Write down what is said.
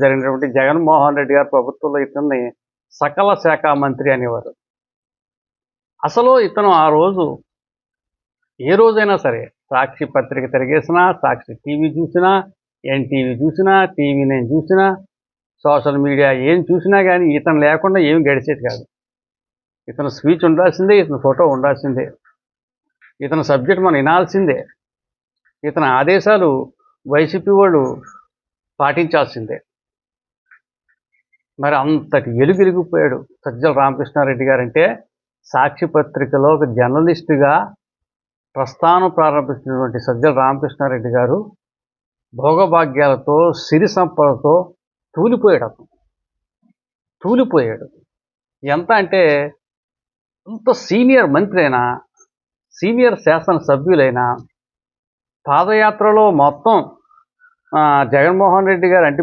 జరిగినటువంటి జగన్మోహన్ రెడ్డి గారి ప్రభుత్వంలో ఇతన్ని సకల శాఖ మంత్రి అనేవారు. అసలు ఇతను ఆ రోజు ఏ రోజైనా సరే సాక్షి పత్రిక తిరిగేసినా, సాక్షి టీవీ చూసినా, ఎన్టీవీ చూసినా, టీవీ నైన్ చూసినా, సోషల్ మీడియా ఏం చూసినా కానీ ఇతను లేకుండా ఏమి గడిచేది కాదు. ఇతను స్పీచ్ ఉండాల్సిందే, ఇతని ఫోటో ఉండాల్సిందే, ఇతని సబ్జెక్ట్ మనం వినాల్సిందే, ఇతని ఆదేశాలు వైసీపీ వాళ్ళు పాటించాల్సిందే. మరి అంతటి ఎలుగెలిగిపోయాడు సజ్జల రామకృష్ణారెడ్డి గారంటే. సాక్షి పత్రికలో ఒక జర్నలిస్టుగా ప్రస్థానం ప్రారంభించినటువంటి సజ్జల రామకృష్ణారెడ్డి గారు భోగభాగ్యాలతో, సిరి సంపదతో తూలిపోయాడు. ఎంత అంటే అంత సీనియర్ మంత్రి అయినా, సీనియర్ శాసనసభ్యులైనా పాదయాత్రలో మొత్తం జగన్మోహన్ రెడ్డి గారు అంటే